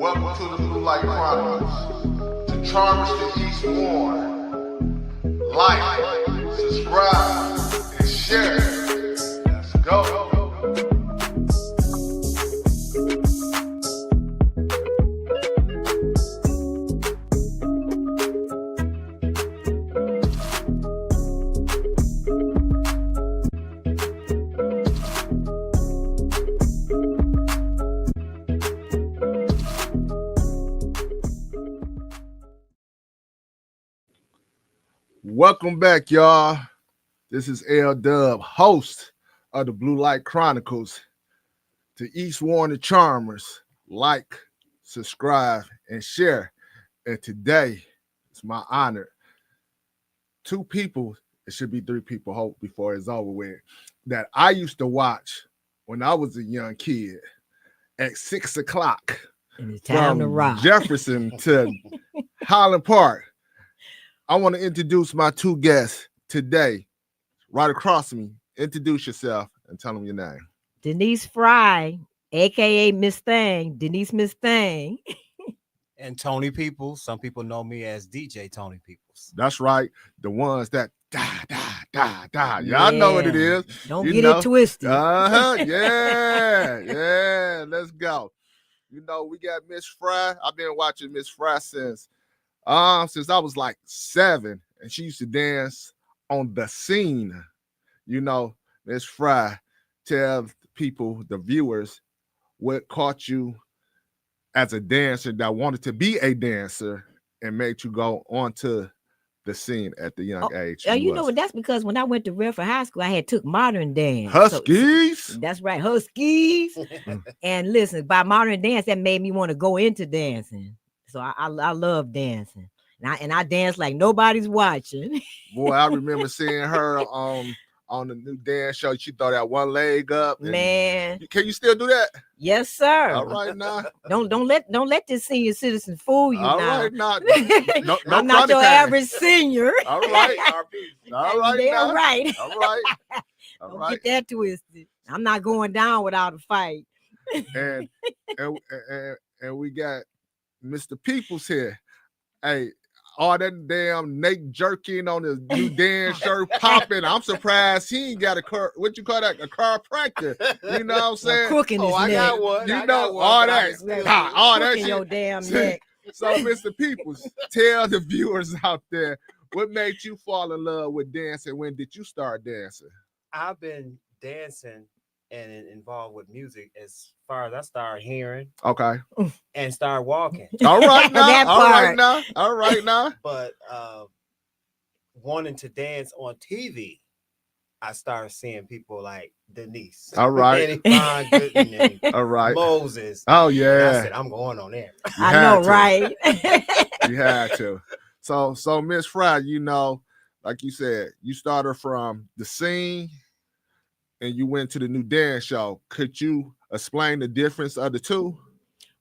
Welcome to the Blue Light Chronicles. To Charmers to East Warren. Like, subscribe, and share. Let's go. Welcome back, y'all. This is L Dub, host of the Blue Light Chronicles. To East Warren the Charmers, like, subscribe, and share. And today, it's my honor. 2 people, it should be 3 people, hope before it's over with, that I used to watch when I was a young kid at 6 o'clock. And it's time to rock. Jefferson to Highland Park. I want to introduce my 2 guests today. Right across from me, introduce yourself and tell them your name. Denise Frye, aka Miss Thing, Denise Miss Thing. And Tony Peoples. Some people know me as DJ Tony Peoples. That's right. The ones that die. Y'all know what it is. Don't get it twisted. Yeah. Let's go. You know, we got Miss Frye. I've been watching Miss Frye since I was like 7, and she used to dance on the scene. You know, Miss Frye, tell people, the viewers, what caught you as a dancer that wanted to be a dancer and made you go onto the scene at the young age. You know what? That's because when I went to Redford High School, I had took modern dance. Huskies? That's right, Huskies. And listen, by modern dance, that made me want to go into dancing. So I love dancing, and I dance like nobody's watching. Boy, I remember seeing her on the new dance show. She throw that one leg up. Man, can you still do that? Yes, sir. All right now. Don't let this senior citizen fool you. All now. right now. No, I'm not your average senior. All right. All right. They're right. All right. Don't get that twisted. I'm not going down without a fight. And we got Mr. Peoples here. Hey, all that damn Nate jerking on his new dance shirt popping. I'm surprised he ain't got a chiropractor. You know what I'm saying? Crooking his I neck. got one. You know all that. All that shit. Your damn neck. So, Mr. Peoples, tell the viewers out there what made you fall in love with dancing. When did you start dancing? I've been dancing and involved with music as far as I started hearing. Okay. And started walking. All right now. That All part. right now. But wanting to dance on TV, I started seeing people like Denise. All right. And All right. Moses. Oh And yeah. I said, I'm going on there. I know, right? You had to. So Miss Frye, you know, like you said, you started from the scene and you went to the new dance show. Could you explain the difference of the two?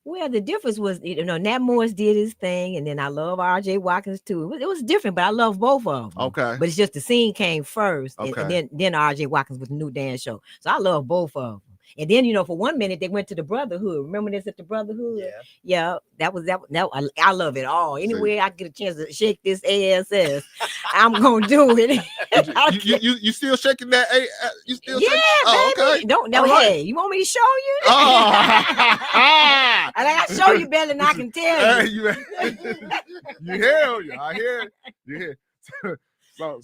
Well, the difference was, Nat Morris did his thing, and then I love R.J. Watkins too. It was different, but I love both of them. Okay. But it's just the scene came first, Okay. and then R.J. Watkins with the new dance show. So I love both of them. And then, for 1 minute they went to the Brotherhood. Remember this at the Brotherhood? Yeah. That I love it all. Anyway, I get a chance to shake this ass, I'm gonna do it. you still shaking that? You still? Yeah, shaking? baby. Okay. Don't know. Hey, you want me to show you? Oh. And I show you better than I can tell you. You hear you? I hear you. Hear. So,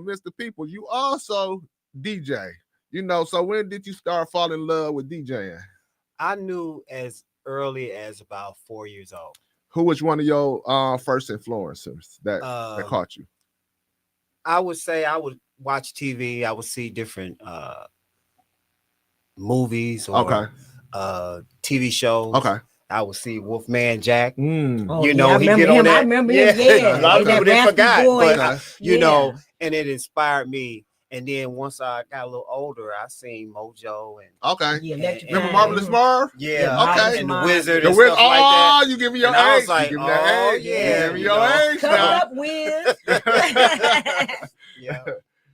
Mr. People, you also DJ. So when did you start falling in love with DJing? I knew as early as about 4 years old. Who was one of your first influencers that caught you? I would say I would watch TV. I would see different movies or TV shows. Okay. I would see Wolfman Jack. Oh, he I get on him. that. I remember him. Yeah. A lot of people didn't forgot, boy. but and it inspired me. And then once I got a little older, I seen Mojo and remember Marvelous Marv? Okay. And the Wizard. The and Wizard. Stuff like that. You give me your and age. I was like, you give me that age. Yeah, You give me your age. Come up, Wiz. Yeah.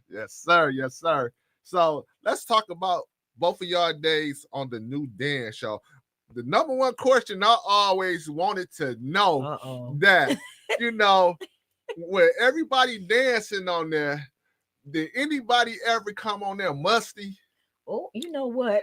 Yes, sir. Yes, sir. So let's talk about both of y'all days on the new dance show. the number one question I always wanted to know that, where everybody dancing on there, did anybody ever come on there musty? Oh, you know what?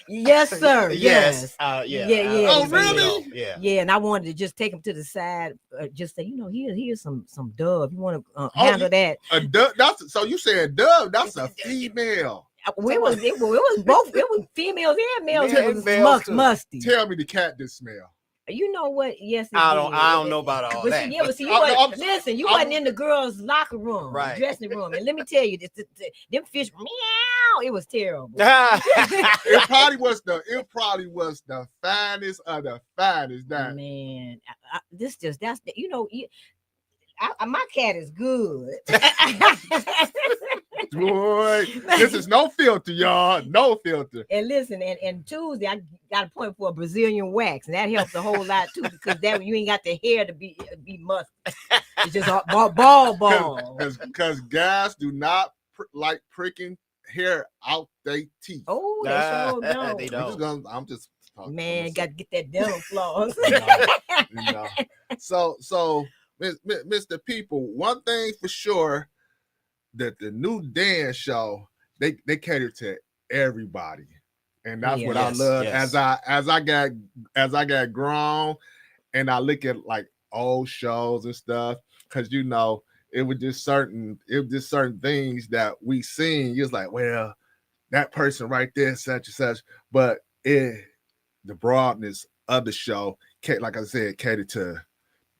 Yes, sir. Yes. Yeah. Oh, really? Yeah. Yeah, and I wanted to just take him to the side, just say, here's some dove. You want to handle that? A dove? So you saying dove? That's a female. Well, it was both. It was females and males. Yeah, It was males too. musty. Tell me the cat did smell. You know what? Yes, I don't know about all but that. See, yeah, but see, you wasn't in the girls' locker room, Right. dressing room, and let me tell you, them fish, meow, it was terrible. It probably was the finest of the finest. That Man, my cat is good. Boy, this is no filter, y'all. No filter. And listen, and Tuesday I got a point for a Brazilian wax, and that helps a whole lot too, because that you ain't got the hair to be musty. It's just ball. Because guys do not like pricking hair out their teeth. Oh, they sure don't. They don't. I'm just talking. Man, got to get that dental floss. So, Mr. People, one thing for sure, that the new dance show, they cater to everybody, and that's what I love. Yes. As I got grown, and I look at like old shows and stuff, because it was just certain things that we seen. You're like, well, that person right there, such and such, but the broadness of the show, like I said, catered to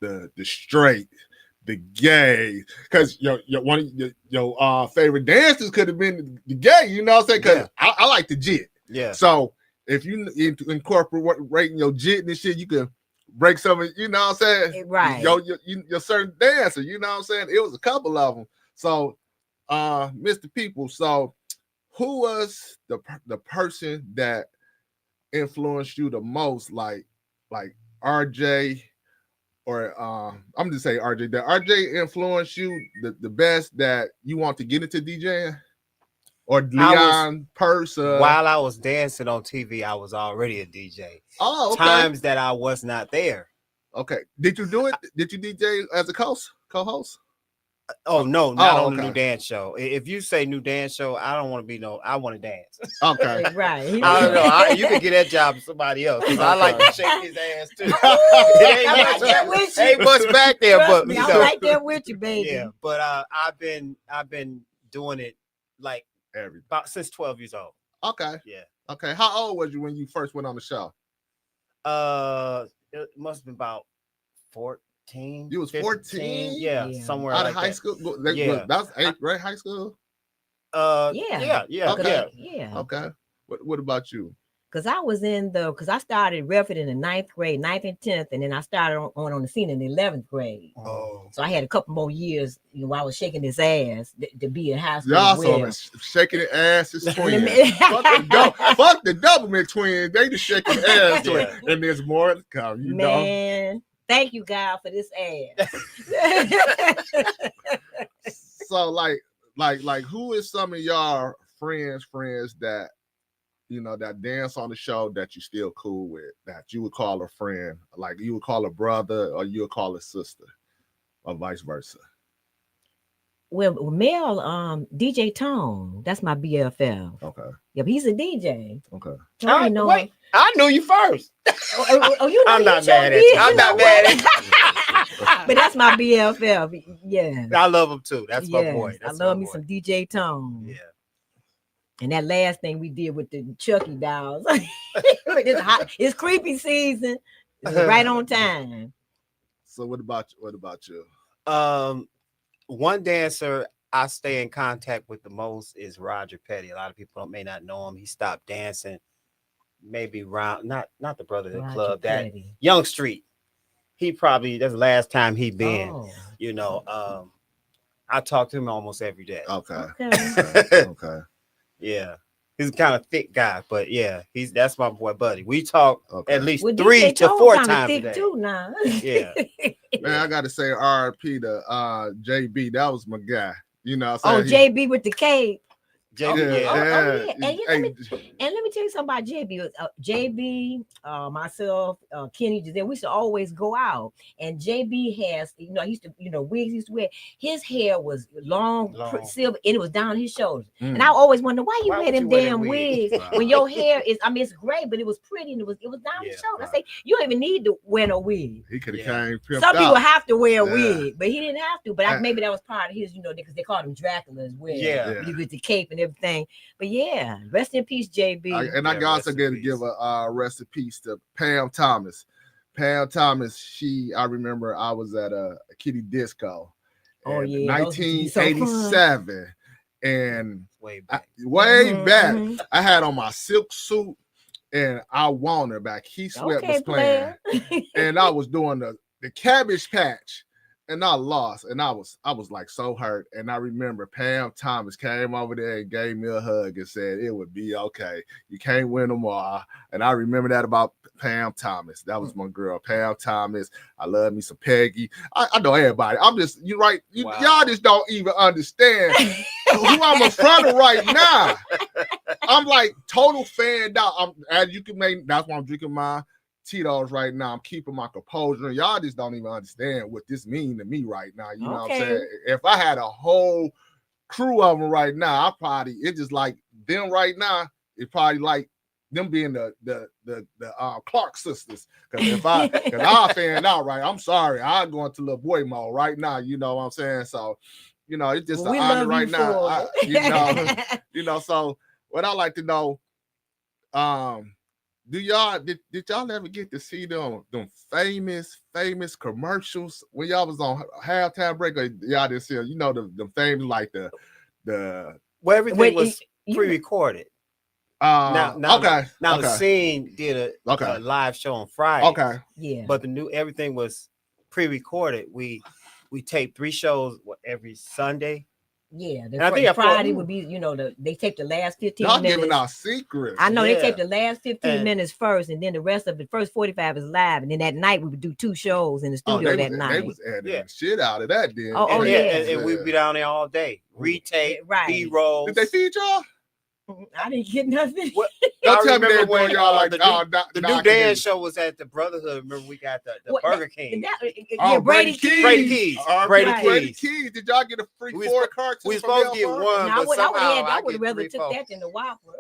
the straight, the gay, because one of your favorite dancers could have been the gay, you know what I'm saying? Because I like the jit. Yeah. So if you incorporating your jit and shit, you can break some of, you know what I'm saying? Right. Your certain dancer, you know what I'm saying? It was a couple of them. So, Mr. People, so who was the person that influenced you the most, like RJ? Or I'm just saying RJ. Did RJ influence you the best that you want to get into DJing? Or Leon Purse? While I was dancing on TV, I was already a DJ. Oh, okay. Times that I was not there. Okay. Did you do it? Did you DJ as a co-host? Oh no, not on okay. the new dance show. If you say new dance show, I don't want to be I want to dance. Okay. Right. I don't know. You can get that job to somebody else. I like to shake his ass too. Ain't much back there, but me, I'm right there with you, baby. Yeah, but I've been doing it like about since 12 years old. Okay. Yeah. Okay. How old was you when you first went on the show? It must have been about 14. You was 14? Yeah, somewhere out like of high that. school. Yeah, that's 8th grade high school. Yeah. Okay. Yeah. Okay. What about you? Because I started repping in the 9th grade, 9th and 10th, and then I started on the scene in the 11th grade. Oh. So I had a couple more years, while I was shaking his ass to be in high school. Y'all saw me shaking the ass is twins. Fuck the double twins. They just shaking ass to it. And there's more to come. You know. Thank you, God, for this ass. So like who is some of y'all friends that that dance on the show that you still cool with, that you would call a friend, like you would call a brother or you would call a sister, or vice versa? Well, Mel, DJ Tone, that's my BFF. Okay. Yep, he's a DJ. Okay. Wait, I knew you first. You know, I'm not mad at you. I'm not mad at you. But that's my BFF. Yeah. I love him too. That's my boy. I love me some DJ Tone. Yeah. And that last thing we did with the Chucky dolls, it's creepy season. It's right on time. So what about you? One dancer I stay in contact with the most is Roger Petty. A lot of people may not know him. He stopped dancing maybe around not the brother of the Roger club, Petty. that Young Street. He probably, that's the last time he been. I talk to him almost every day. Okay. Okay. Yeah. He's kind of thick guy, but yeah, that's my boy buddy. We talk at least well, 3 to 4 times thick a day. too now. Yeah. Man, I gotta say RP to JB. That was my guy. You know what I'm saying? JB with the cape. JB, And let me tell you something about JB. JB, myself, Kenny, Giselle, we used to always go out. And JB has, he used to, wigs he used to wear. His hair was long. Silver, and it was down his shoulders. And I always wonder why you wear them damn wigs when your hair is, it's gray, but it was pretty and it was down his shoulders. I say, you don't even need to wear no wig. He could have came. Some people have to wear a wig, but he didn't have to. But maybe that was part of his, because they called him Dracula as well. Yeah. With the cape and everything. But yeah, rest in peace, JB. I also got to give a rest in peace to Pam Thomas. Pam Thomas, I remember I was at a kiddie disco. Oh yeah, 1987, and way back. I had on my silk suit, and I Want Her by Keith Sweat was playing, and I was doing the Cabbage Patch. And I lost, and I was like so hurt. And I remember Pam Thomas came over there and gave me a hug and said it would be okay. You can't win them all. And I remember that about Pam Thomas. That was my girl, Pam Thomas. I love me some Peggy. I know everybody. I'm just y'all just don't even understand who I'm in front of right now. I'm like total fanned out. That's why I'm drinking my Tito's right now. I'm keeping my composure. Y'all just don't even understand what this means to me right now. You know what I'm saying? If I had a whole crew of them right now, it's just like them right now. It's probably like them being the Clark sisters. Because I fan out, right? I'm sorry. I'm going to little boy mode right now. You know what I'm saying? So, it's just an honor right now. So what I like to know, did y'all ever get to see them famous commercials when y'all was on halftime break? Or y'all didn't see the famous like the everything was pre-recorded. Now the scene did a live show on Friday. Okay. Yeah. But everything was pre-recorded. We taped 3 shows every Sunday. Yeah, Friday would be, they take the last 15 y'all minutes. Giving out secrets. I know they take the last 15 minutes first, and then the rest of the first 45 is live. And then at night we would do 2 shows in the studio that night. They was adding shit out of that then. And we'd be down there all day. Retake, B-rolls. Did they feed y'all? I didn't get nothing. Don't tell me they were y'all like the new dance show was at the Brotherhood. Remember we got the Burger King. Brady Keys. Brady Keys. Did y'all get a free 4 cartons? We supposed to get one, but somehow I would rather took that than the Whopper.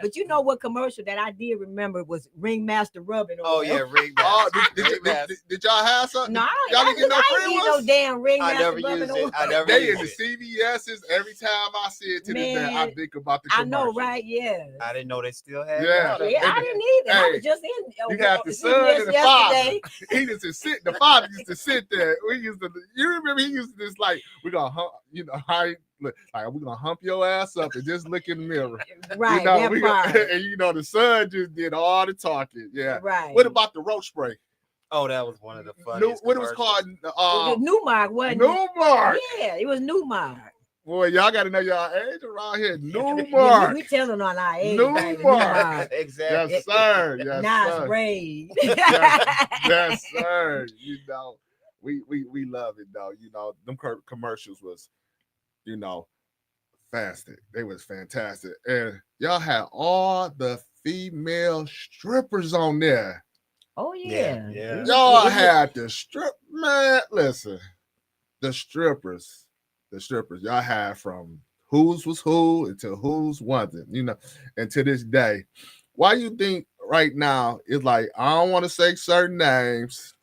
But you know what commercial that I did remember was Ringmaster Rubbing. Ringmaster. Did y'all have something? No, y'all didn't get no free ones. No damn Ringmaster. I never used it. They in the CVS's every time I see it to this day. I think about the commercial. I know, right? Yeah. I didn't know they still had it. Yeah, I didn't either. I was just in. You got the son and the father. He used to sit. The father used to sit there. You remember he used to just like, we're gonna hump, we're gonna hump your ass up and just look in the mirror. Right. And the son just did all the talking. Yeah. Right. What about the roach spray? Oh, that was one of the funniest. What it was called? Newmark, wasn't it? Newmark. Yeah, it was Newmark. Boy, y'all got to know y'all age around here. Newmark. We telling on our age. Newmark. Exactly. Yes, sir. Yes, nice braid. yes, sir. We love it though. Them commercials was, fantastic. They was fantastic, and y'all had all the female strippers on there. Oh yeah. Y'all had the strip, man. Listen, the strippers y'all had from whose was who until whose wasn't, and to this day. Why you think right now it's like I don't want to say certain names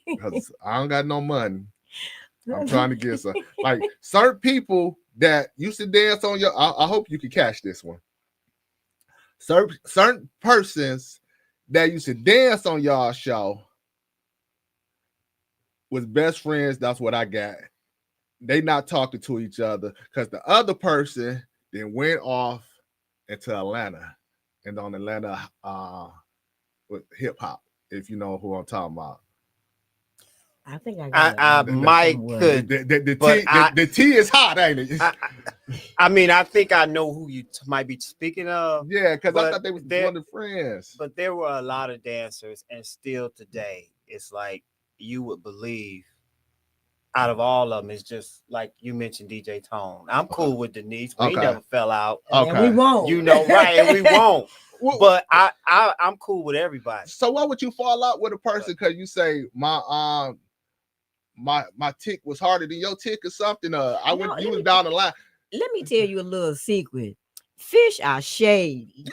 because I don't got no money. I'm trying to get some like certain people that used to dance on your. I hope you can catch this one. Certain persons that used to dance on y'all show was best friends. That's what I got. They not talking to each other because the other person then went off into Atlanta and on Atlanta with hip hop, if you know who I'm talking about. I think I might could. The tea is hot, ain't it? I think I know who you might be speaking of. Yeah, because I thought they was one of the friends. But there were a lot of dancers, and still today, it's like you would believe out of all of them, it's just like you mentioned, DJ Tone. I'm cool with Denise. We Okay. never fell out. And we won't. You know, right? And we won't. Well, But I'm cool with everybody. so why would you fall out with a person because you say my tick was harder than your tick or something? You was down the line. Let me tell you a little secret. Fish are shady.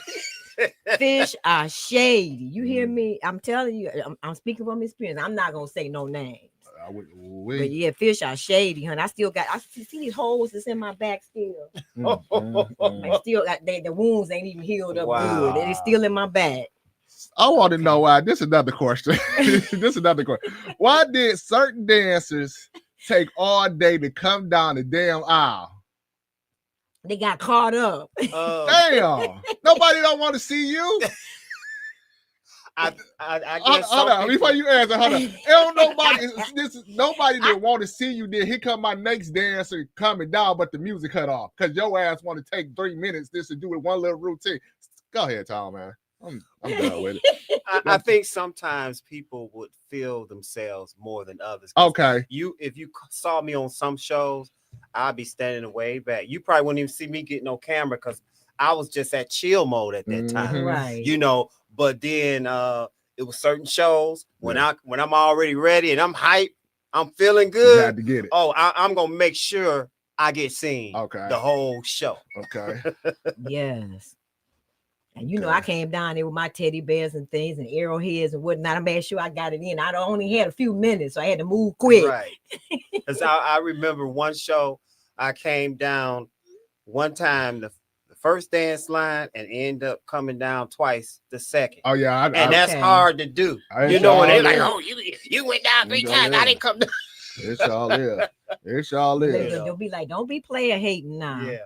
Fish are shady. You hear me? I'm telling you. I'm speaking from experience. I'm not gonna say no names. But yeah, fish are shady, honey. I see these holes that's in my back still. I still got the wounds ain't even healed up good. They're still in my back. I want to know why. This is another question. Why did certain dancers take all day to come down the damn aisle? They got caught up. Damn. Nobody don't want to see you. I guess hold on. Before you answer, hold on. Nobody that want to see you. Then here come my next dancer coming down, but the music cut off because your ass want to take 3 minutes just to do it one little routine. Go ahead, Tom, man. I'm done with it. I think sometimes people would feel themselves more than others. Okay. If you saw me on some shows, I'd be standing way back. You probably wouldn't even see me getting on camera because I was just at chill mode at that time. Right. You know, but then it was certain shows when I'm already ready and I'm hyped, I'm feeling good. You had to get it. Oh, I'm gonna make sure I get seen. Okay. The whole show. Okay. Yes. And you know, I came down there with my teddy bears and things and arrowheads and whatnot. I made sure I got it in. I only had a few minutes, so I had to move quick. Right. Because I remember one show I came down one time the first dance line and end up coming down twice the second. Oh yeah, that's hard to do. You know, when they're like, "Oh, you went down 3 times. I didn't come down." It's all is. It's all is. They'll be like, "Don't be player hating now." Yeah.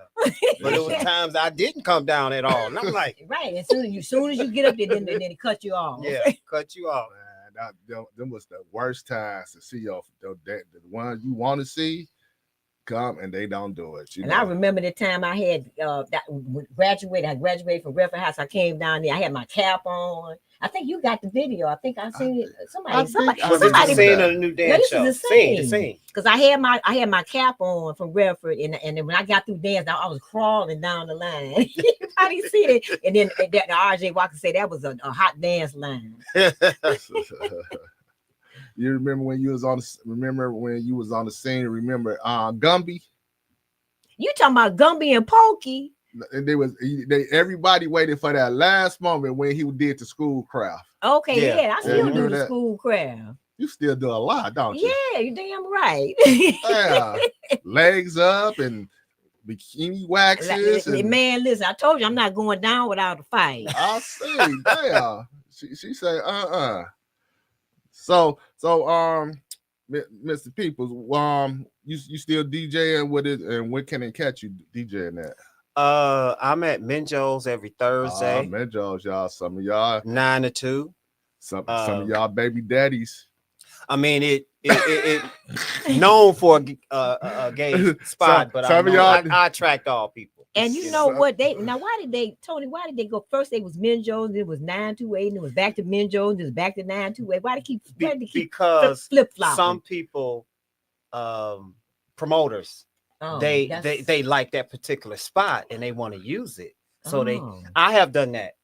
But it was times I didn't come down at all, and I'm like, right. As soon as you get up there, then they cut you off. Yeah, cut you off. Man, them was the worst times to see the ones you want to see come and they don't do it. I remember the time I had graduated. I graduated from Redford House. I came down there. I had my cap on. I think you got the video. I think I seen it. Somebody seen a new dance show. Sing. Because I had my cap on from Redford, and then when I got through dance, I was crawling down the line. How do you see it? And then the RJ Walker said that was a hot dance line. You remember when you was on the scene? Remember Gumby? You talking about Gumby and Pokey? And everybody waited for that last moment when he did the school craft. Okay, yeah, I still do the school craft. You still do a lot, don't you? Yeah, you're damn right. Yeah, legs up and bikini waxes. Man, listen, I told you I'm not going down without a fight. I see. Damn. She said, So, Mr. Peoples, you still DJing with it, and when can they catch you DJing that? I'm at Minjo's every Thursday. Minjo's, y'all. Some of y'all 9 to 2. Some of y'all baby daddies. I mean, it known for a gay spot, but I attract all people. And you know what? Why did they go first? They was Minjo's, it was 928, and it was back to Minjo's, it was back to 928. Why they keep because flip-flopping? Some people, promoters, they like that particular spot and they want to use it. So I have done that.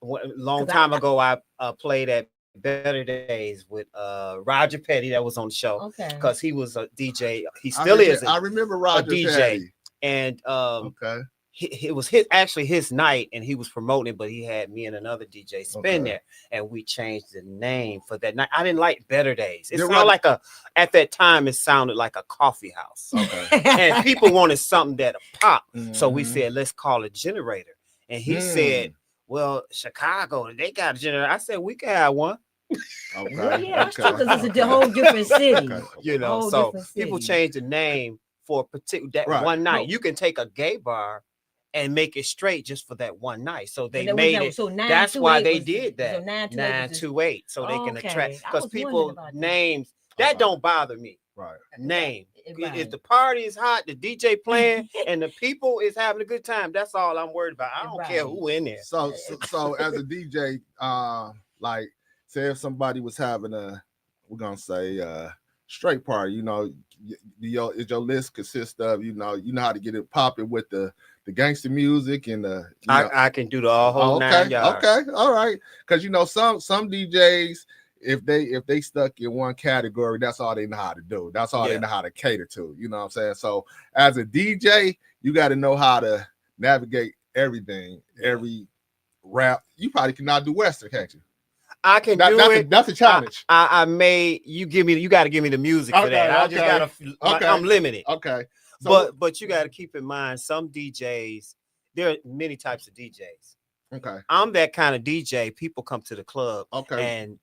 Long time ago, I played at Better Days with Roger Petty that was on the show because he was a DJ. He still is. I remember Roger DJ. Petty. And it was his night and he was promoting it, but he had me and another DJ spin there and we changed the name for that night. I didn't like Better Days. It sounded like at that time it sounded like a coffee house. And people wanted something that'll pop. So we said, let's call it Generator. And he said, well, Chicago, they got a generator. I said, we can have one. Well, yeah, that's true, because it's a whole different city. You know, so people change the name for a particular one night. You can take a gay bar and make it straight just for that one night. So they made it. So that's why they did that. So 928, so they can attract, because people names that don't bother me. Right. Name. If the party is hot, the DJ playing, and the people is having a good time, that's all I'm worried about. I don't care who in there. So as a DJ, like say if somebody was having we're gonna say straight party. Is your list consist of you know how to get it popping with the gangster music and the I can do the whole okay, 9 yards. okay, all right, because some DJs, if they stuck in one category, that's all they know how to do. That's all they know how to cater to. You know what I'm saying? So as a DJ, you got to know how to navigate everything, every rap. You probably cannot do Western, can't you? I can do it. That's a challenge. I may you got to give me the music for that. I just gotta I'm limited. Okay. So, but you got to keep in mind some DJs, there are many types of DJs. Okay. I'm that kind of DJ. People come to the club and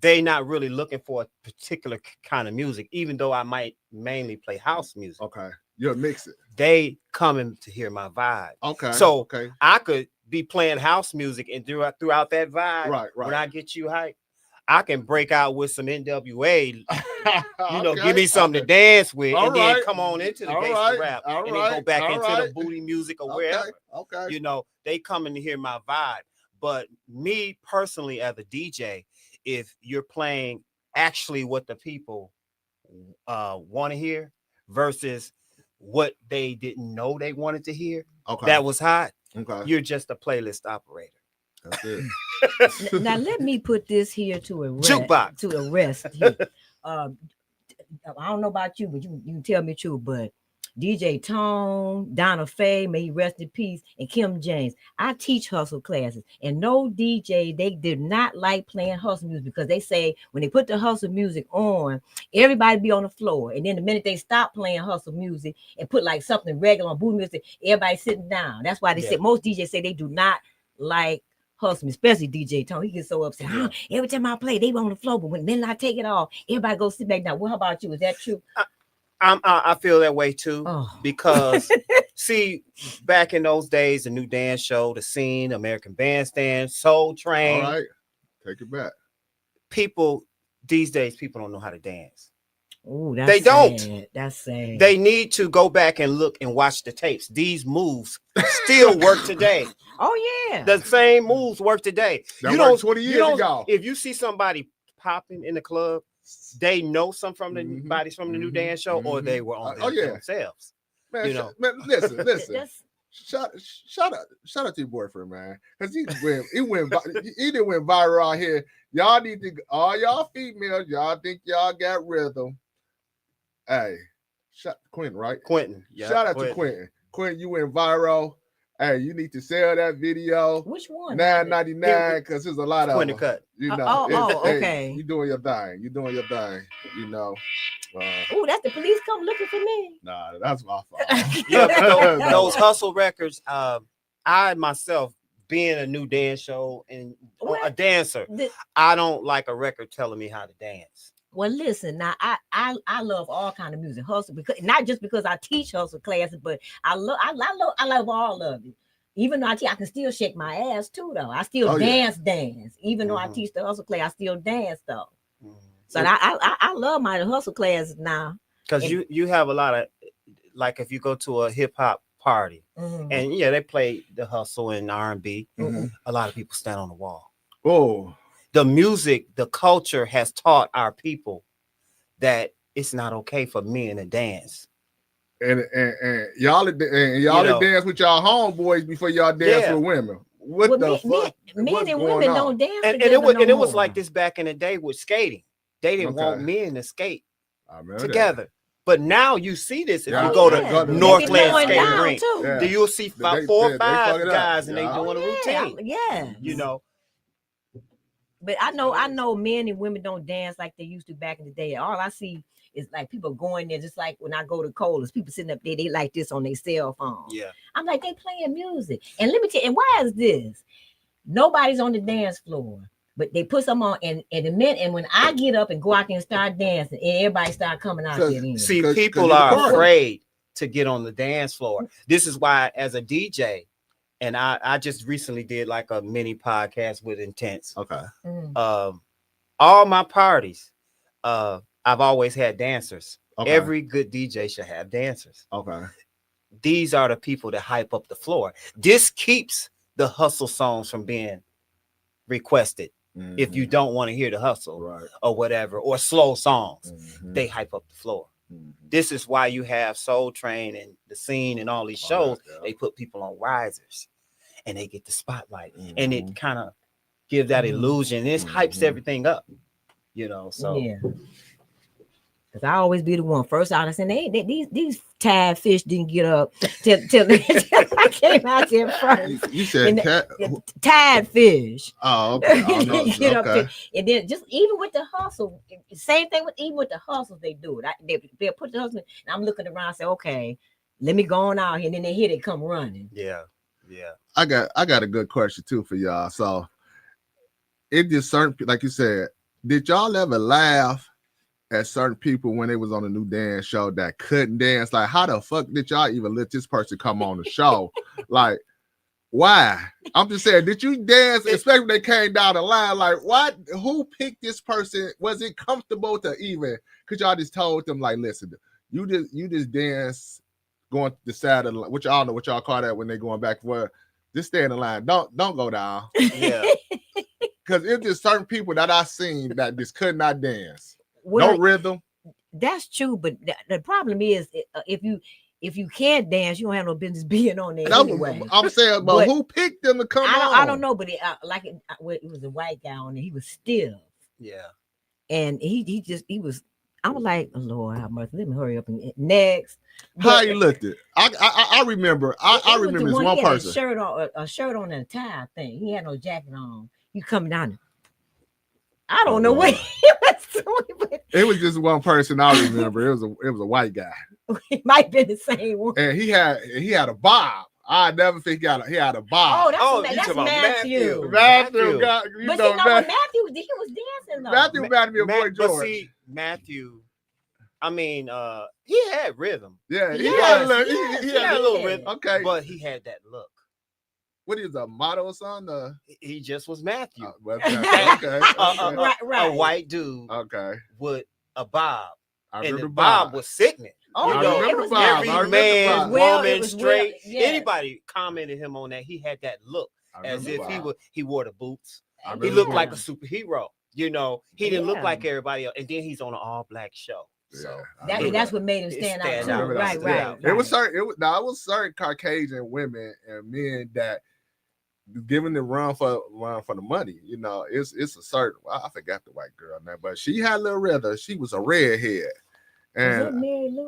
they not really looking for a particular kind of music, even though I might mainly play house music. Okay. You'll mix it. They coming to hear my vibe. Okay. So I could be playing house music and throughout that vibe. Right. When I get you hyped, I can break out with some NWA. Give me something to dance with, and then come on into the gangster rap, and then go back into the booty music or wherever. Okay. They coming to hear my vibe. But me personally, as a DJ, if you're playing actually what the people want to hear versus what they didn't know they wanted to hear, that was hot. You're just a playlist operator. That's it. Now let me put this here to a Jukebox. To a rest. Here. I don't know about you, but you can tell me true. But DJ Tone, Donna Faye, may he rest in peace, and Kim James. I teach hustle classes, and no DJ, they did not like playing hustle music because they say when they put the hustle music on, everybody be on the floor. And then the minute they stop playing hustle music and put like something regular on booty music, everybody sitting down. That's why they say most DJs say they do not like hustle, especially DJ Tone. He gets so upset. Every time I play, they on the floor, but then I take it off, everybody go sit back down. Well, how about you? Is that true? I feel that way too, because see, back in those days, the new dance show, the scene, American Bandstand, Soul Train. All right, take it back. These days, people don't know how to dance. Oh, that's they sad. don't. That's sad. They need to go back and look and watch the tapes. These moves still work today. Oh yeah, the same moves work today. That worked 20 years ago. If you see somebody popping in the club, they know some from the bodies from the new dance show, or they were on themselves. Man, man, listen. Shout out to your boyfriend, man, because he didn't went viral out here. Y'all need to, all y'all females, y'all think y'all got rhythm. Hey, Quentin, right? Quentin. Yeah, shout out to Quentin. Quentin, you went viral. Hey, you need to sell that video. Which one? $9.99, because there's a lot of Quentin cut. You know. Okay. You doing your thing. You know. Oh, that's the police come looking for me. Nah, that's my fault. Those hustle records. I myself, being a new dance show and a dancer, I don't like a record telling me how to dance. Well, listen, now I love all kind of music, hustle, because not just because I teach hustle classes, but I love all of it. Even though I can still shake my ass too, though. I still dance. Even though I teach the hustle class, I still dance though. So I love my hustle classes now. Because you have a lot of, like, if you go to a hip hop party and they play the hustle and R&B, a lot of people stand on the wall. Oh. The music, the culture has taught our people that it's not okay for men to dance. And y'all dance with y'all homeboys before y'all dance with women. What the fuck? Men and women don't dance. And it was like this back in the day with skating. They didn't want men to skate together. But now you see this if you go to Northland skating rink. You'll see 4 or 5 guys and they doing a routine. Yeah. You know. But I know men and women don't dance like they used to back in the day. All I see is like people going there, just like when I go to Colas, people sitting up there, they like this on their cell phone. Yeah. I'm like, they playing music. And let me tell you, and why is this? Nobody's on the dance floor, but they put some on, and when I get up and go out there and start dancing, and everybody start coming out there. See, people are afraid to get on the dance floor. This is why, as a DJ, and I just recently did like a mini podcast with Intense. Okay. All my parties, I've always had dancers. Okay. Every good DJ should have dancers. Okay. These are the people that hype up the floor. This keeps the hustle songs from being requested if you don't want to hear the hustle Right. or whatever, or slow songs. Mhm. They hype up the floor. Mhm. This is why you have Soul Train and The Scene and all these shows. Yeah. They put people on risers and they get the spotlight, Mhm. and it kind of gives that illusion. It hypes everything up, you know. So yeah. Cause I always be the one first out. I said, these tired fish didn't get up till I came out there first. You said cat. Tired fish. Oh, okay. Oh, no. Get up Okay. there. And then just even with the hustle, same thing with even with the hustles, they do it. They'll put the hustle, and I'm looking around and say, okay, let me go on out here. And then they hear they come running. yeah. I got a good question too for y'all. So it just certain, like you said, did y'all ever laugh at certain people when they was on a new dance show that couldn't dance? Like, how the fuck did y'all even let this person come on the show? Like, why? I'm just saying, did you dance, especially when they came down the line? Like, what? Who picked this person? Was it comfortable to even? Cause y'all just told them, like, listen, you just dance going to the side of the line, which y'all know what y'all call that when they going back for. Just stay in the line. Don't go down. Yeah. Cause it's just certain people that I seen that just could not dance. Well, No rhythm. That's true, but the problem is if you can't dance, you don't have no business being on there anyway. I'm saying, but who picked them to come on? I don't know, but it was a white guy on there. He was stiff. Yeah. And he was. I was like, oh, Lord, how much? Let me hurry up and next. How you looked it? I remember. I remember this one person. A shirt on and a tie thing. He had no jacket on. You coming down. I don't know what he was doing, but it was just one person I remember. It was a white guy. It might have been the same one. And he had a bob. I never think he had a bob. That's Matthew. Matthew got Matthew, he was dancing though. Matthew reminded me of Boy George. But see, Matthew, I mean, he had rhythm. Yeah, he had a little rhythm. Okay, but he had that look. What is a model or something? He just was Matthew. Okay. A white dude. Okay. With a bob. And the bob was sickening. Oh, you know, every man, woman, straight, anybody commented him on that. He had that look as if he wore the boots. He looked like a superhero. You know, he didn't look like everybody else. And then he's on an all-black show. So that's what made him stand out. Right. It was certain Caucasian women and men that giving the run for the money. You know, it's a certain. I forgot the white girl now, but she had a little rhythm. She was a redhead, and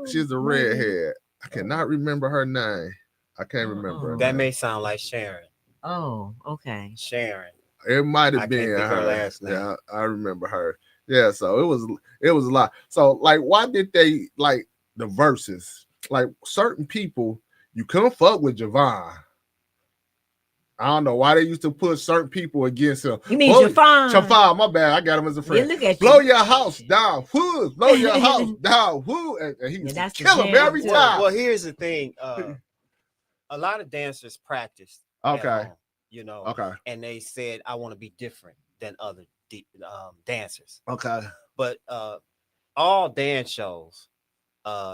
she's a redhead. I cannot remember her name. I can't remember. That may sound like Sharon. Oh, okay. Sharon. It might have been her last name. Yeah, I remember her. Yeah, so it was a lot. So like, why did they like the verses? Like certain people, you couldn't fuck with Javon. I don't know why they used to put certain people against him. You mean Javon? Javon, my bad. I got him as a friend. Yeah, look at blow your house down, whoo! Blow your house down, whoo! And he used to kill him every time. Well, here's the thing. A lot of dancers practice. Okay. Home, you know. Okay. And they said, "I want to be different than other dancers." Okay. But all dance shows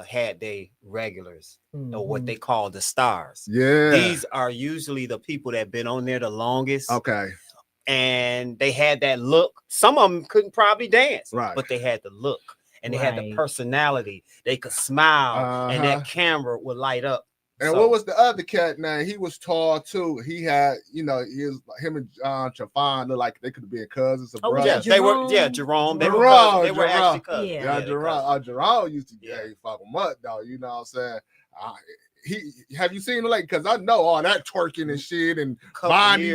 had they regulars or what they call the stars. Yeah. These are usually the people that been on there the longest. Okay. And they had that look. Some of them couldn't probably dance, right? But they had the look and they had the personality. They could smile and that camera would light up. And what was the other cat name? He was tall too. He had, him and Javon looked like they could have been cousins or brothers. Yeah, Jerome. They were actually cousins. Yeah, Jerome used to fuck him up though. You know what I'm saying? Have you seen him like? Because I know all that twerking and shit and body.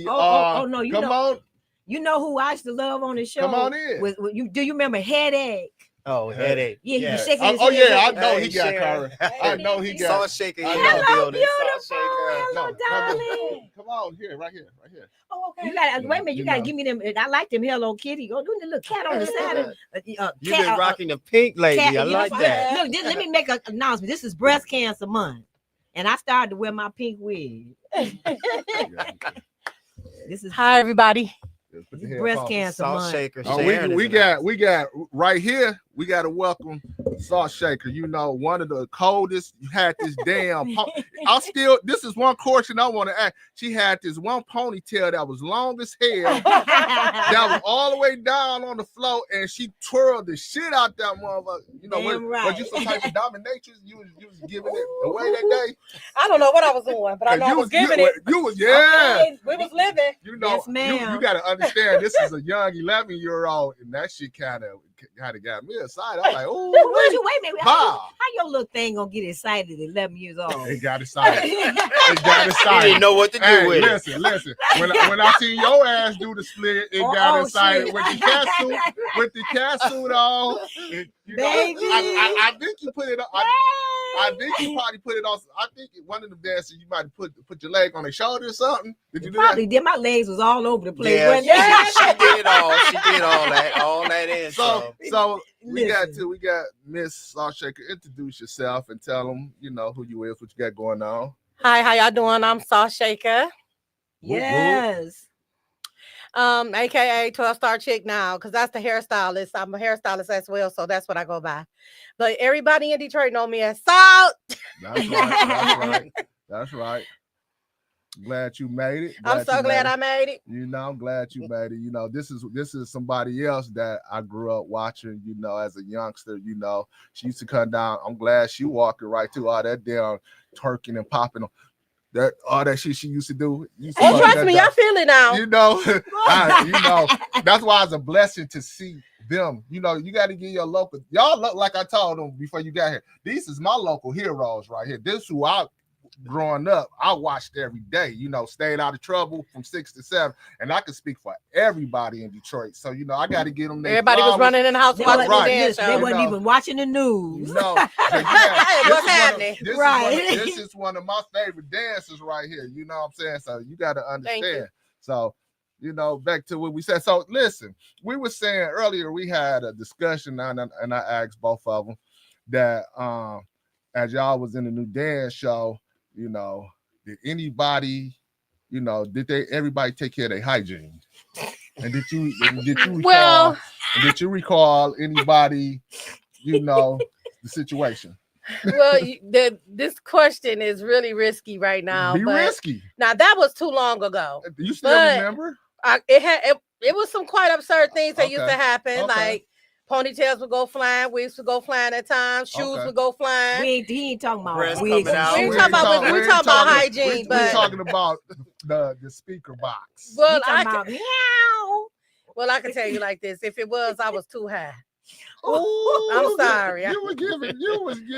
Oh no, come on. You know who I used to love on the show? Come on in. Do you remember Headache? Oh, Headache. Yeah, he was shaking his head. Yeah, I know he got Carter. I know he got Salt shaker. Hello, beautiful. Hello, darling. Come on, right here. Oh, okay. You gotta wait a minute. You gotta give me them. I like them Hello Kitty. Go do the little cat on the side of. You've been rocking the pink lady. I like that. Look, let me make an announcement. This is Breast Cancer Month, and I started to wear my pink wig. This is hi everybody. Breast Cancer Month. Shaker. We got right here. We got to welcome Salt Shaker, you know, one of the coldest. You had this damn. This is one question I want to ask. She had this one ponytail that was long as hell, that was all the way down on the floor, and she twirled the shit out that motherfucker. You know, was you some type of dominatrix? You was giving it away that day? I don't know what I was doing, but I know I was giving it. You was, yeah. Okay, we was living. You know, yes, you got to understand, this is a young 11-year-old, and that shit kind of got me excited. I'm like, oh, wait a minute. How How your little thing gonna get excited at 11 years old? It got excited. It got He excited. didn't know what to do Hey, with it. listen. When I seen your ass do the split, it got excited shit. with the cat suit on. You know, Baby. I think you put it on. I think you probably put it on. I think one of the dances you might put your leg on their shoulder or something. Did you do Probably that? did. My legs was all over the place. Yeah, wasn't it? she did it all. She did all that in. So we Listen. got Miss Salt Shaker. Introduce yourself and tell them, you know, who you is, what you got going on. Hi, how y'all doing? I'm Salt Shaker, Yes. aka 12-star chick now, because that's the hairstylist. I'm a hairstylist as well, so that's what I go by. But everybody in Detroit know me as Salt. That's right. That's right. Glad you made it. I'm so glad I made it. You know, I'm glad you made it. You know, this is somebody else that I grew up watching, you know, as a youngster. You know, she used to come down. I'm glad she walking right through all that damn twerking and popping. That all that shit she used to do. Oh, trust me, I feel it now. You know, that's why it's a blessing to see them. You know, you got to get your local. Y'all look like I told them before you got here. These is my local heroes right here. This is who growing up, I watched every day, you know, stayed out of trouble from 6 to 7. And I can speak for everybody in Detroit. So, you know, I got to get them. Everybody was running in the house watching the dance show. They wasn't even watching the news. No. What's happening? This is one of my favorite dances right here. You know what I'm saying? So you got to understand. So, you know, back to what we said. So listen, we were saying earlier, we had a discussion and I asked both of them that as y'all was in the new dance show, you know, did anybody, you know, everybody take care of their hygiene? And did you recall anybody, you know, the situation? Well, this question is really risky right now. Risky. Now that was too long ago. You still remember? It was some quite absurd things that used to happen, like ponytails would go flying, wigs would go flying at times, shoes would go flying. He ain't talking about Breasts wigs. coming out. We're talking about hygiene, but we're talking about the speaker box. Well, Meow. I can tell you like this: if it was, I was too high. Ooh, I'm sorry. You was giving.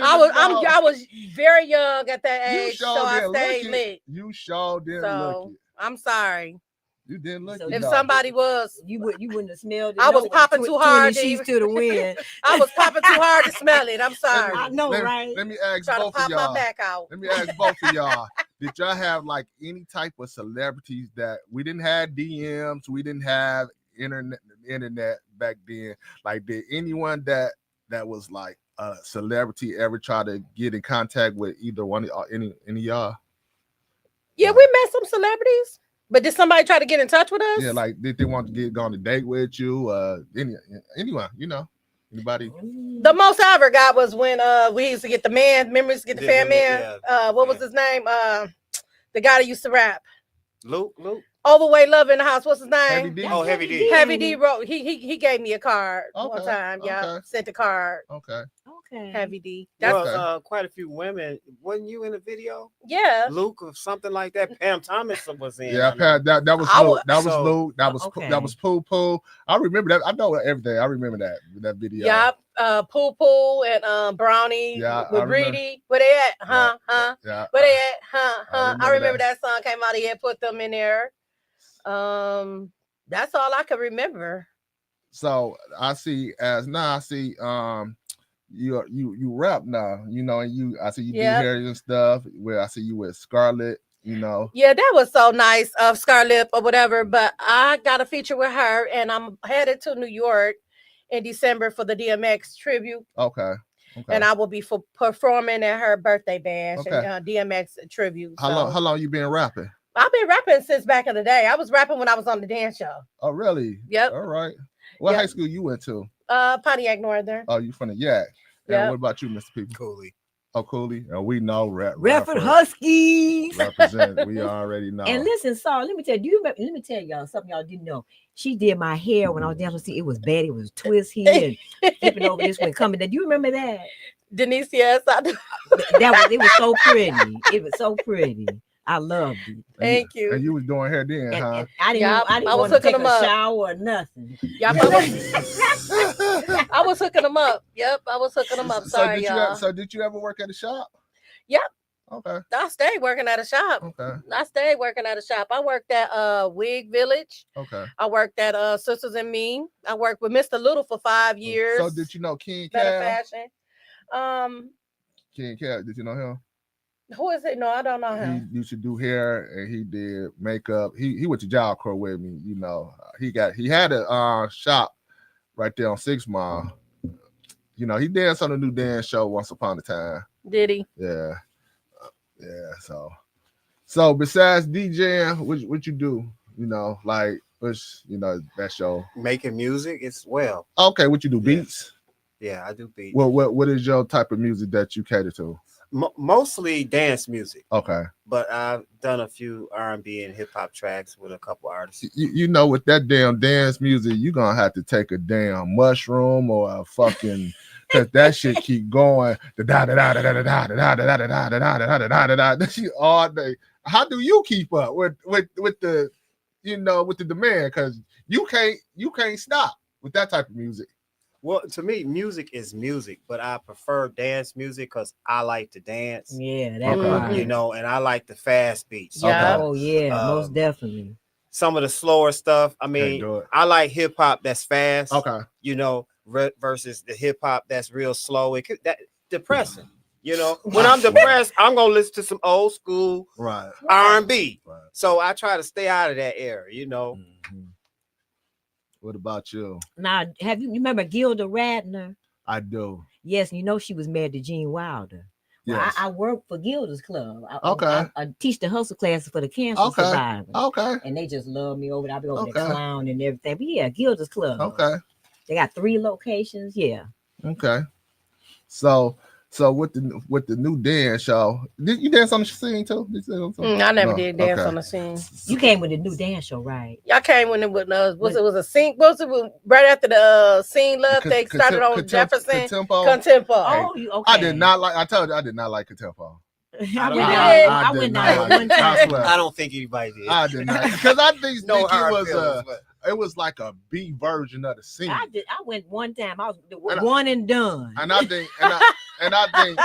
I was very young at that age, so I stayed lit. You sure didn't look it. I'm sorry. You didn't look So it. If somebody was, you wouldn't have smelled it. I was popping too hard. She's to the wind. I was popping too hard to smell it. I'm sorry. I know, right? Let me ask Trying to both pop of y'all. my back out. Let me ask both of y'all. Did y'all have like any type of celebrities that we didn't have DMs, we didn't have internet back then? Like, did anyone that was like a celebrity ever try to get in contact with either one or any of y'all? Yeah, we met some celebrities. But did somebody try to get in touch with us? Yeah, like did they want to go on a date with you? Anyone, you know, anybody? The most I ever got was when we used to get the man. Remember, we used to get the fan man. What was his name? The guy that used to rap. Luke. Overweight Love in the house. What's his name? Heavy D. Oh, Heavy D. Heavy D wrote. He gave me a card one time. Yeah, okay. sent a card. Okay. Heavy D. That's quite a few women. Wasn't you in the video? Yeah. Luke or something like that. Pam Thomas was in. Yeah, that was Luke. That was Poo Poo. I remember that. I know everything. I remember that video. Yeah. Poo Poo and Brownie with Reedy. Where they at? Yeah. Where they at? I remember that song came out. He had put them in there. That's all I can remember. So I see you rap now, you know, and I see you do hair and stuff. Where I see you with Scarlett, you know. Yeah, that was so nice of Scarlett or whatever. But I got a feature with her, and I'm headed to New York in December for the DMX tribute. Okay. And I will be performing at her birthday bash and DMX tribute. How long you been rapping? I've been rapping since back in the day. I was rapping when I was on the dance show. Oh, really? Yep. All right. What high school you went to? Pontiac Northern. Oh, you from the Yak? And what about you, Mr. People? Cooley. Oh, Cooley. And we know Redford Huskies. Represent. We already know. And listen, Saul, let me tell you, let me tell y'all something y'all didn't know. She did my hair when I was dancing. See, it was bad. It was twist here and flipping over this one coming. Do you remember that? Denise, yes, I do. It was so pretty. It was so pretty. I loved it. Thank you. And you was doing hair then, And, huh? and I didn't, Yeah, I didn't I was want to hooking take them a up. shower or nothing. Yeah, I was hooking them up. Yep, I was hooking them up. Sorry, y'all. So did you ever work at a shop? Yep. Okay. I stayed working at a shop. Okay. I stayed working at a shop. I worked at Wig Village. Okay. I worked at Sisters and Me. I worked with Mr. Little for 5 years. So did you know King Better Cal? Fashion. King Cal, did you know him? Who is it? No, I don't know him. He used to do hair and he did makeup. He went to Job Corps with me, you know. He had a shop right there on 6 Mile. You know, he danced on the new dance show once upon a time. Did he? Yeah. Yeah. So besides DJing, what you do? You know, like what's that show? Making music as well. Okay, what you do? Beats? Yeah, I do beats. Well, what is your type of music that you cater to? Mostly dance music. Okay. But I've done a few R&B and hip hop tracks with a couple artists. You know, with that damn dance music, you're gonna have to take a damn mushroom or a fucking because that shit keep going. That shit all day. How do you keep up with the with the demand? Because you can't stop with that type of music. Well, to me, music is music, but I prefer dance music because I like to dance. Yeah, that's Okay. right. You know, and I like the fast beats. Yeah. Oh yeah, most definitely. Some of the slower stuff. I mean, I like hip hop that's fast. Okay. You know, versus the hip hop that's real slow. That depressing. You know, when I'm depressed, I'm gonna listen to some old school R&B. Right. So I try to stay out of that era. You know. Mm-hmm. What about you? Now, you remember Gilda Radner? I do. Yes, you know she was married to Gene Wilder. Well, Yes. I work for Gilda's Club. Okay. I teach the hustle classes for the cancer survivors. Okay. And they just love me over there. I be over Okay. there clown and everything. But yeah, Gilda's Club. Okay. They got 3 locations. Yeah. Okay. So with the new dance show, did you dance on the scene too? I never did dance on the scene. You came with the new dance show, right? Y'all came when it was it was a scene? Was it right after the scene love they started on Jefferson? Contempo. Oh, okay. I did not like. I told you I did not like Contempo. I went down one time. I don't think anybody did. I did not because I think it was like a B version of the scene. I went one time. I was one and done. And I think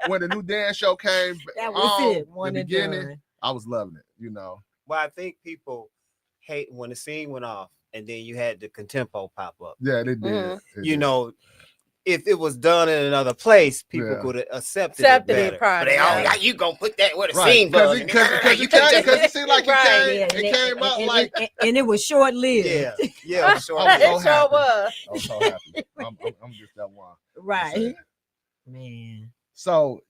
when the new dance show came that was it. In the beginning, I was loving it. You know. Well, I think people hate when the scene went off, and then you had the Contempo pop up. Yeah, they did. Mm-hmm. You know, if it was done in another place, people could have accepted it better. But they you gonna put that where the scene was because it seemed like it came out like and it was short lived. Yeah, it was short. It sure was. I was so happy. I'm just that one. Right, man. So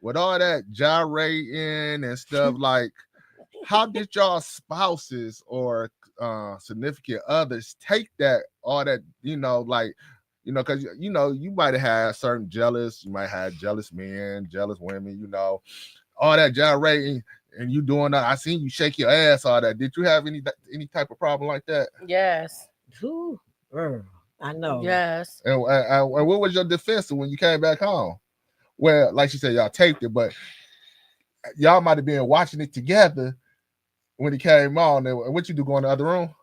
with all that gyrating and stuff, like, how did y'all spouses or significant others take that? All that because you might have had certain you might have jealous men, jealous women, all that gyrating and you doing that. I seen you shake your ass, all that. Did you have any type of problem like that? Yes. Ooh, I know. Yes. And what was your defense when you came back home? Well, like she said, y'all taped it, but y'all might have been watching it together when it came on. And what you do, go in the other room?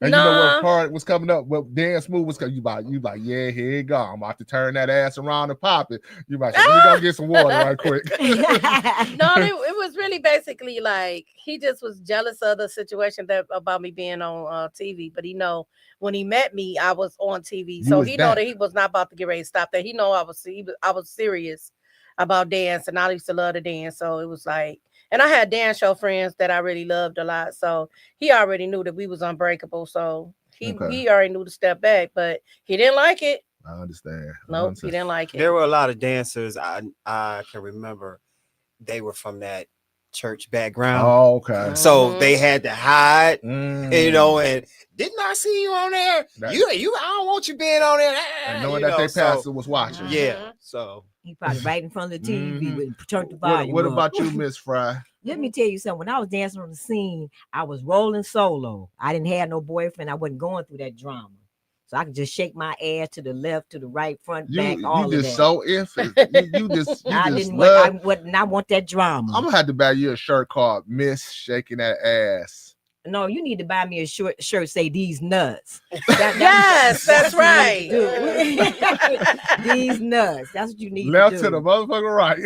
And you know what part was coming up? What dance move was coming? You like, yeah, here you go. I'm about to turn that ass around and pop it. You might say, let me go get some water right quick. No, it was really basically like he just was jealous of the situation about me being on TV. But when he met me, I was on TV, so he know that he was not about to get ready to stop that. He know I was serious about dance, and I used to love to dance. So it was like. And I had dance show friends that I really loved a lot. So he already knew that we was unbreakable. So he already knew to step back, but he didn't like it. I understand. Nope, he didn't like it. There were a lot of dancers I can remember. They were from that church background. Oh, okay. So they had to hide, Mm. you know, and didn't I see you on there? You, I don't want you being on there. And knowing you that know, they pastor so, was watching. Yeah. So He probably right in front of the TV with turn the What, volume what up. about you, Miss Frye? Let me tell you something. When I was dancing on the scene, I was rolling solo. I didn't have no boyfriend. I wasn't going through that drama. So I could just shake my ass to the left, to the right, front, back, all of that. You just so infant. You just I just didn't love. I want that drama. I'm gonna have to buy you a shirt called Miss Shaking That Ass. No, you need to buy me a shirt say these nuts. Yes, that's right. These nuts. That's what you need Left to to do. the motherfucker right.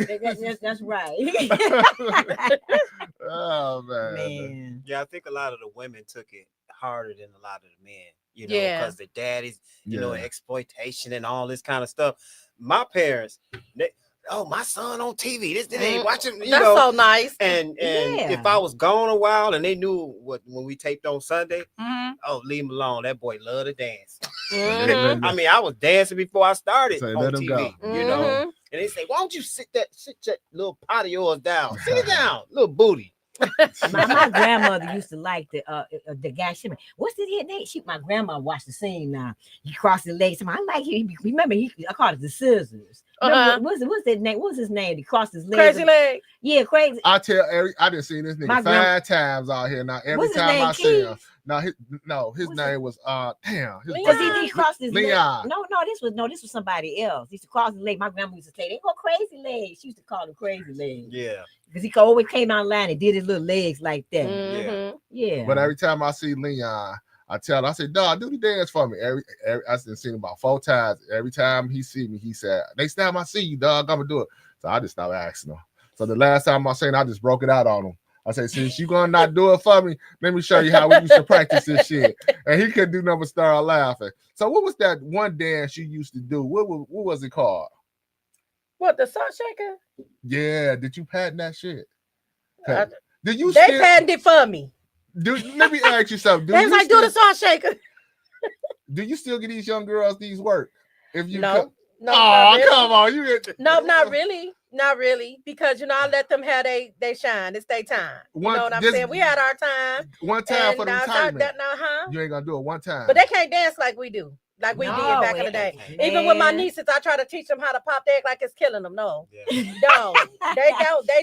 That's right. Oh Man. yeah, I think a lot of the women took it harder than a lot of the men, you know, Yeah. because the daddies, you know, Yeah. exploitation and all this kind of stuff. My parents, my son on TV. This ain't watching, you That's know. so nice. And Yeah. if I was gone a while and they knew when we taped on Sunday, oh, leave him alone. That boy love to dance. Mhm. I mean, I was dancing before I started Say, on let him TV, go. you know. Mhm. And they say, why don't you sit that little pot of yours down? Sit it down, little booty. My grandmother used to like the guy. She what's his name? My grandma watched the scene now. He crossed his legs. I like him. Remember, I called it the scissors. What's that name? What's his name? He crossed his legs. Crazy leg. Yeah, crazy. I done seen this nigga 5 times out here. Now every What's his time name, I see him, Keith? his name was Because he crossed his Leon. leg. This was somebody else. He used to cross his leg. My grandma used to say, they go crazy legs. She used to call them crazy legs. Yeah. Because he always came out line and did his little legs like that. Mhm. Yeah. But every time I see Leon, I say, dog, do the dance for me. I seen him about 4 times. Every time he see me, he said, next time I see you, dog, I'm gonna do it. So I just stopped asking him. So the last time I seen him, I just broke it out on him. I said, since you gonna not do it for me, let me show you how we used to practice this shit. And he couldn't do nothing but start laughing. So what was that one dance you used to do? What was it called? What, the salt shaker? Yeah, did you patent that shit? Did you? They patented it for me. Let me ask you something. They was like, do the salt shaker. Do you still get these young girls these work? If you no, oh, really. come on, you no, not really, because I let them have they shine. It's their time. You know what I'm saying? We had our time. One time for the retirement. You ain't gonna do it one time. But they can't dance like we do. Like we did back in the day. Man. Even with my nieces, I try to teach them how to pop their like it's killing them. No, no, they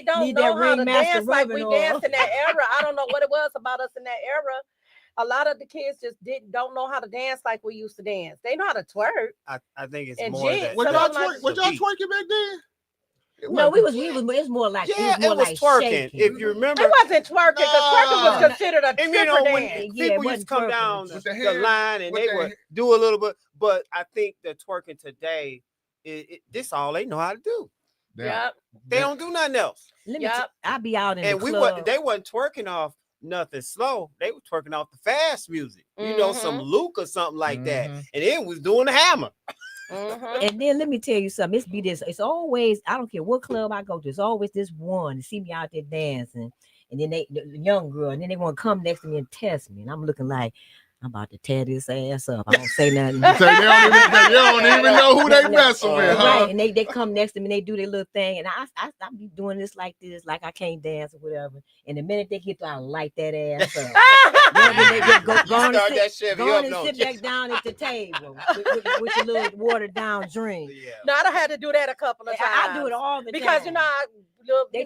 don't know how to dance like we danced in that era. I don't know what it was about us in that era. A lot of the kids just don't know how to dance like we used to dance. They know how to twerk. I think it's and more that. Was y'all twerking back then? No, it's more like it was twerking. Shaking. If you remember, it wasn't twerking because twerking was considered a stripper dance. People used to come down the line and they would do a little bit, but I think the twerking today, this all they know how to do. Yep. They don't do nothing else. I be out in and the club. They wasn't twerking off nothing slow. They were twerking off the fast music. You know, some Luke or something like that, and it was doing the hammer. And then let me tell you something. It's always, I don't care what club I go to, it's always this one to see me out there dancing, and then the young girl, and then they want to come next to me and test me, and I'm looking like I'm about to tear this ass up. I don't say nothing. So they don't even know who they messing with, huh? Right, and they come next to me, and they do their little thing, and I be doing this like I can't dance or whatever. And the minute they get to, I light that ass up. Go on and sit back down at the table with your little watered down drink. Yeah. No, I had to do that a couple of times. I do it all the time because they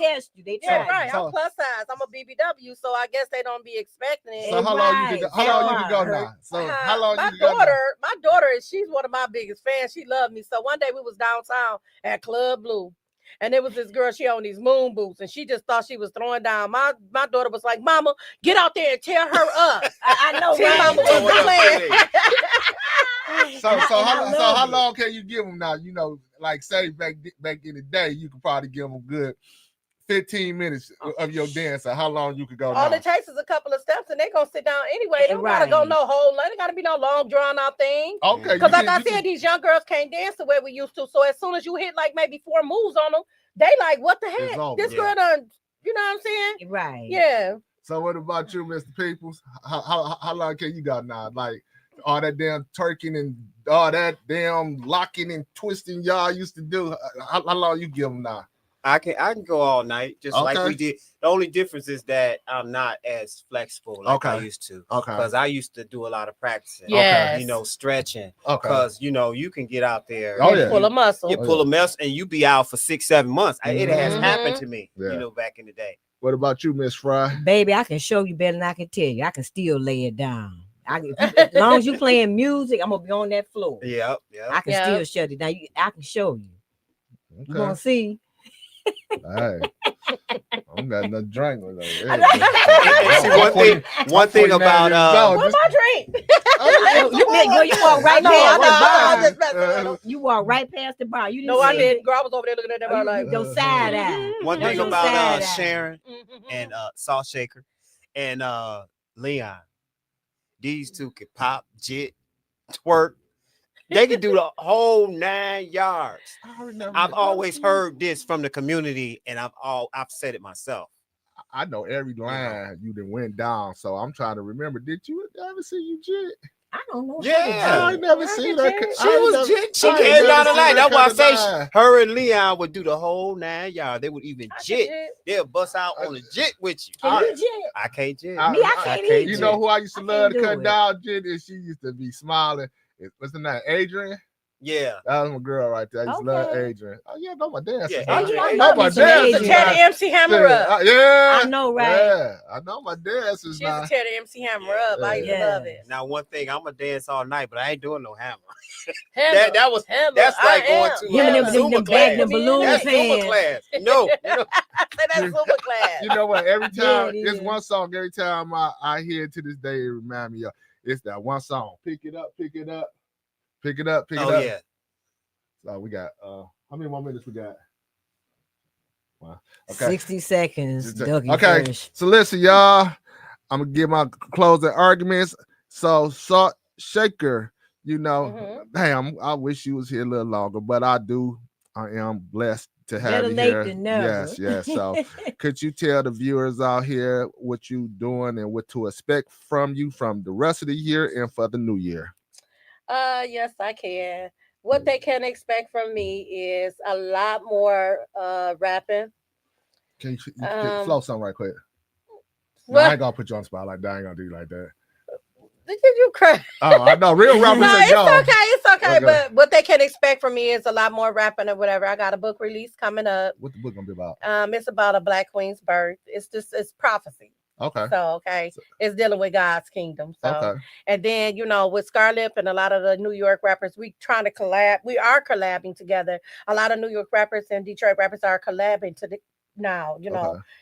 test you. They try. Yeah, right. I'm plus size. I'm a BBW, so I guess they don't be expecting it. So how long you can go now? So how long you can go now? My daughter, she's one of my biggest fans. She loved me. So one day we was downtown at Club Blue, and there was this girl. She on these moon boots, and she just thought she was throwing down. My daughter was like, "Mama, get out there and tear her up." I know. Mama was playing. So how long can you give them now? You know, like say back in the day, you could probably give them good 15 minutes of your dance. Or how long you could go? All it takes is a couple of steps, and they gonna sit down anyway. They don't gotta go no whole. They gotta be no long drawn out thing. Okay. Because like I said, these young girls can't dance the way we used to. So as soon as you hit like maybe 4 moves on them, they like, what the heck? This girl done. You know what I'm saying? Right. Yeah. So what about you, Mr. Peoples? How long can you go now? Like all that damn twerking and all that damn locking and twisting y'all used to do. How long you give them now? I can go all night, just like we did. The only difference is that I'm not as flexible like I used to. Because I used to do a lot of practicing. Yes. You know, stretching. Because you know, you can get out there. Pull a muscle. You pull a muscle and you be out for 6-7 months. It has happened to me, you know, back in the day. What about you, Miss Frye? Baby, I can show you better than I can tell you. I can still lay it down. As long as you playing music, I'm gonna be on that floor. Yeah. I can still shut it down. I can show you. You gonna see? Hey, I'm got no drink with See, one thing about what's my drink? you walk right past the bar. You walk right past the bar. You didn't I didn't. Girl, I was over there looking at that bar like your side eye. One thing about Sharon and Salt Shaker and Leon, these two could pop, jit, twerk. They could do the whole 9 yards. I've always heard this from the community, and I've said it myself. I know every line you done went down, so I'm trying to remember. Did you ever see you jit? I don't know. Yeah, I never seen her. She was jit. She came down the line. That's why I say her and Leon would do the whole 9 yards. They would even jit. They'll bust out on the jit with you. Can you jit? I can't jit. Me, I can't either. You know who I used to love to cut down jit, and she used to be smiling. What's the name? Adrian? Yeah. That was my girl right there. I used to love Adrian. Oh, yeah, I know my dance. Yeah, I know my dance. Tear the MC Hammer up. Yeah. I know, right? Yeah. I know my dance is She used to tear the MC Hammer up. I used to love it. Now, one thing, I'm going to dance all night, but I ain't doing no hammer. That's like going to Zumba class. The balloons That's Zumba class. No. That's Zumba class. You know what? Every time, there's one song, every time I hear it to this day, it reminds me of, it's that one song. Pick it up, pick it up. Pick it up, pick it up. Oh, yeah. So we got, how many more minutes we got? Wow. Okay. 60 seconds. Dougie okay. Fresh. So listen, y'all. I'm going to give my closing arguments. So, Salt Shaker, you know, damn, I wish you was here a little longer, but I am blessed to have you here. Yes. So could you tell the viewers out here what you doing and what to expect from you from the rest of the year and for the new year? Yes, I can. What they can expect from me is a lot more rapping. Can you flow something right quick? No, I ain't gonna put you on the spot like that. I ain't gonna do you like that. Did you cry? Oh, I know. Real rappers it's okay. But what they can expect from me is a lot more rapping or whatever. I got a book release coming up. What the book gonna be about? It's about a Black queen's birth. It's prophecy. Okay. So it's dealing with God's kingdom. So and then with Scarlett and a lot of the New York rappers, we trying to collab. We are collabing together. A lot of New York rappers and Detroit rappers are collabing now.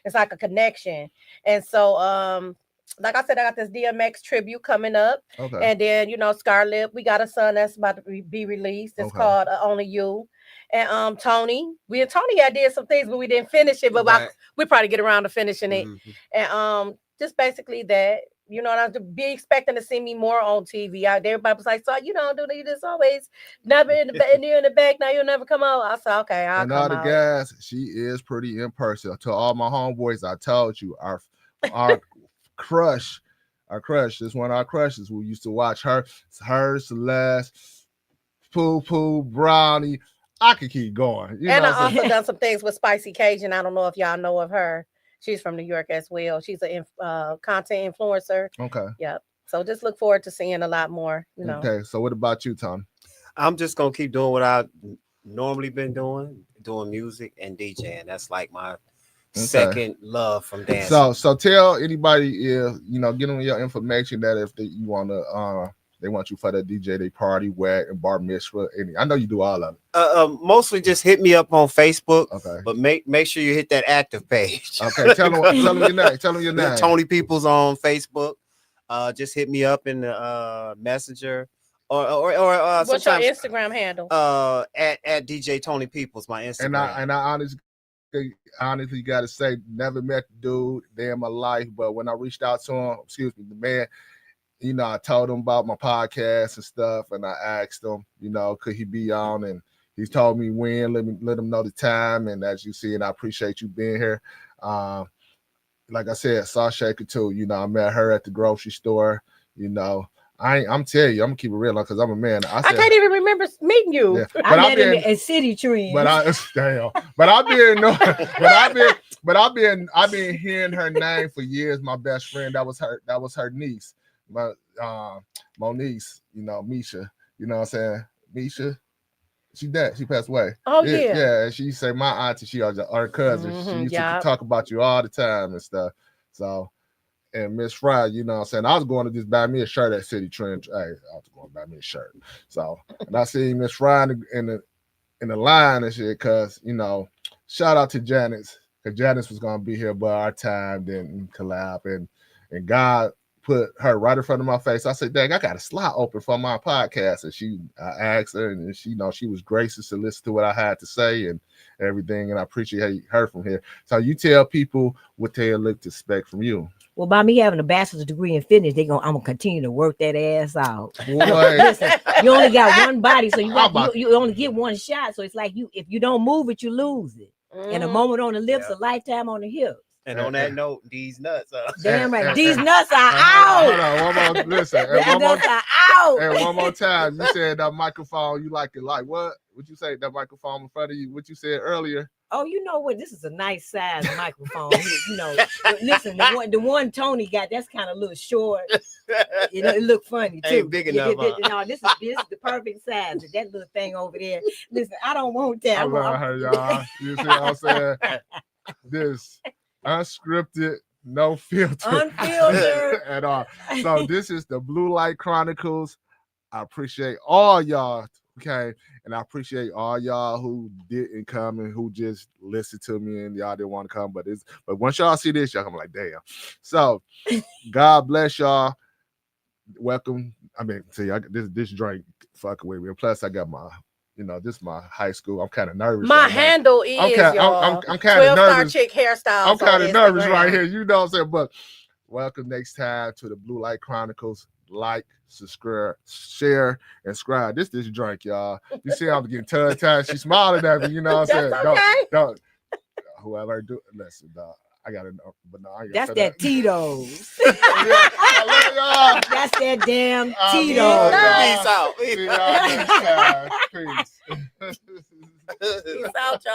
It's like a connection. And so like I said, I got this DMX tribute coming up. And then Scarlett, we got a son that's about to be released. It's called Only You. And Tony had did some things, but we didn't finish it. But we probably get around to finishing it. And just basically that, I to be expecting to see me more on TV. Everybody was like, so you don't do this always never in the back. Now you'll never come out. I said, okay, I'll come out. And all the guys, she is pretty in person. To all my homeboys, I told you, our crush is one of our crushes. We used to watch her, Celeste, Poo, Brownie. I could keep going. And I also done some things with Spicy Cajun. I don't know if y'all know of her. She's from New York as well. She's a content influencer. Okay. Yep. So just look forward to seeing a lot more. Okay. So what about you, Tom? I'm just gonna keep doing what I've normally been doing music and DJing. That's like my second love from dancing. So tell anybody get them your information that if you want to they want you for the DJ, they party, wag, and bar mitzvah. I know you do all of it. Mostly just hit me up on Facebook. Okay. But make sure you hit that active page. Okay. Tell them your name. Tell them your name. Tony Peoples on Facebook. Just hit me up in the Messenger or what's your Instagram handle? At DJ Tony Peoples, my Instagram. And I honestly got to say, never met the dude day in my life, but when I reached out to him, the man. I told him about my podcast and stuff, and I asked him, could he be on? And he's told me when. Let him know the time. And as you see, and I appreciate you being here. Like I said, Salt Shaker too. I met her at the grocery store. I'm telling you, I'm gonna keep it real because I'm a man. I can't even remember meeting you. Yeah, I met him at City Trends. But I've been hearing her name for years. My best friend, that was her niece, but Moniece, Misha, you know what I'm saying? Misha, she passed away. Oh yeah. Yeah, she used to say my auntie, she was her cousin. She used to talk about you all the time and stuff. So, and Miss Frye, you know what I'm saying? I was going to just buy me a shirt at City Trend. Hey, I was going to buy me a shirt. So, and I see Miss Frye in the line and shit, because, shout out to Janice, because Janice was going to be here, but our time didn't collab. And God put her right in front of my face. I said, dang, I got a slot open for my podcast. And I asked her, and she was gracious to listen to what I had to say and everything. And I appreciate her from here. So you tell people what they look to expect from you. Well, by me having a bachelor's degree in fitness, I'm gonna continue to work that ass out. Boy. Listen, you only got one body, so you only get one shot. So it's like if you don't move it, you lose it. And a moment on the lips, a lifetime on the hips. And on that note, these nuts are damn right. These nuts are out. Hold on, one more. Listen, these nuts are out. And one more time, you said that microphone, you like it like what? What you say? That microphone in front of you? What you said earlier? Oh, you know what? This is a nice size microphone. Listen, the one Tony got, that's kind of a little short. It looked funny too. Ain't big enough. No, this is the perfect size. That little thing over there. Listen, I don't want that. I love her, y'all. You see what I'm saying? This unscripted, no filter, unfiltered at all. So this is the Blue Light Chronicles. I appreciate all y'all. Okay, and I appreciate all y'all who didn't come and who just listened to me and y'all didn't want to come. But once y'all see this, y'all come like, damn. So God bless y'all. Welcome. I mean, see, this drink fucking with me. And plus, I got my, this is my high school. I'm kind of nervous. My handle is I'm kind of nervous. Chick hairstyles. I'm kind of nervous right here. You know what I'm saying? But welcome next time to the Blue Light Chronicles. Like, subscribe, share, and subscribe. This drink, y'all. You see, I'm getting tongue-tied. She's smiling at me. You know what I'm saying? Okay. Don't. Whoever do, listen, dog. I gotta know, but no, I ain't that's that Tito's. I love y'all. That's that damn Tito's. Tito's. Peace out. See y'all next time. Peace. Peace out, y'all.